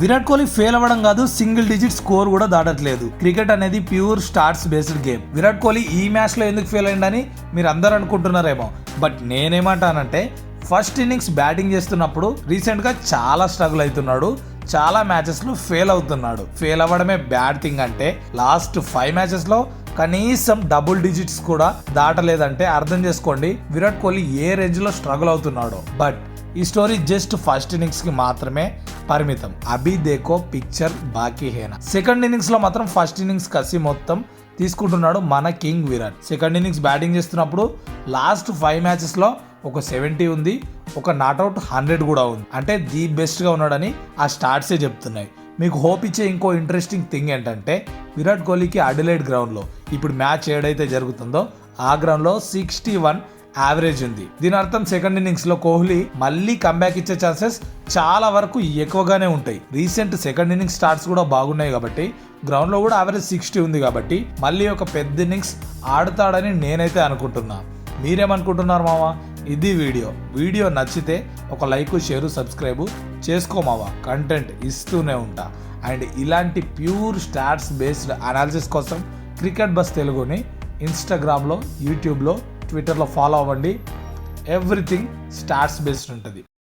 Virat Kohli fail అవ్వడం కాదు, single digit score కూడా దాటట్లేదు. క్రికెట్ అనేది pure starts based game. Virat Kohli ఈ మ్యాచ్ లో ఎందుకు ఫెయిల్ అయిందని మీరు అందరూ అనుకుంటున్నారేమో, బట్ నేనేమంటానంటే ఫస్ట్ ఇన్నింగ్స్ బ్యాటింగ్ చేస్తున్నప్పుడు రీసెంట్ గా చాలా స్ట్రగుల్ అవుతున్నాడు, చాలా మ్యాచెస్ లో ఫెయిల్ అవుతున్నాడు. ఫెయిల్ అవ్వడమే బ్యాడ్ థింగ్ అంటే లాస్ట్ 5 మ్యాచెస్ లో కనీసం డబుల్ డిజిట్స్ కూడా దాటలేదంటే అర్థం చేసుకోండి విరాట్ కోహ్లీ ఏ రేంజ్ లో స్ట్రగుల్ అవుతున్నాడో. బట్ ఈ స్టోరీ జస్ట్ ఫస్ట్ ఇన్నింగ్స్ కి మాత్రమే పరిమితం. అభి దేకో పిక్చర్ బాకీ హేనా. సెకండ్ ఇన్నింగ్స్ లో మాత్రం ఫస్ట్ ఇన్నింగ్స్ కసి మొత్తం తీసుకుంటున్నాడు మన king Virat. Second innings batting చేస్తున్నప్పుడు లాస్ట్ 5 మ్యాచెస్ లో ఒక 70 ఉంది, ఒక నాట్అవుట్ 100 కూడా ఉంది. అంటే ది బెస్ట్ గా ఉన్నాడని ఆ స్టార్ట్సే చెప్తున్నాయి. మీకు హోప్ ఇచ్చే ఇంకో ఇంట్రెస్టింగ్ థింగ్ ఏంటంటే విరాట్ కోహ్లీకి అడిలైడ్ గ్రౌండ్ లో ఇప్పుడు మ్యాచ్ ఏడైతే జరుగుతుందో ఆ గ్రౌండ్ లో 61 యావరేజ్ ఉంది. దీని అర్థం సెకండ్ ఇన్నింగ్స్ లో కోహ్లీ మళ్ళీ కంబ్యాక్ ఇచ్చే ఛాన్సెస్ చాలా వరకు ఎక్కువగానే ఉంటాయి. రీసెంట్ సెకండ్ ఇన్నింగ్స్ స్టార్ట్స్ కూడా బాగున్నాయి కాబట్టి గ్రౌండ్ లో కూడా యావరేజ్ 60 ఉంది కాబట్టి మళ్ళీ ఒక పెద్ద ఇన్నింగ్స్ ఆడతాడని నేనైతే అనుకుంటున్నా. మీరేమనుకుంటున్నారు మావా? ఇది వీడియో నచ్చితే ఒక లైక్, షేర్, సబ్స్క్రైబ్ చేసుకో మావా. కంటెంట్ ఇస్తూనే ఉంటా. అండ్ ఇలాంటి ప్యూర్ స్టాట్స్ బేస్డ్ అనాలిసిస్ కోసం క్రికెట్ బస్ తెలుగుని ఇన్స్టాగ్రామ్లో, యూట్యూబ్లో, ట్విట్టర్లో ఫాలో అవ్వండి. ఎవ్రీథింగ్ స్టాట్స్ బేస్డ్ ఉంటుంది.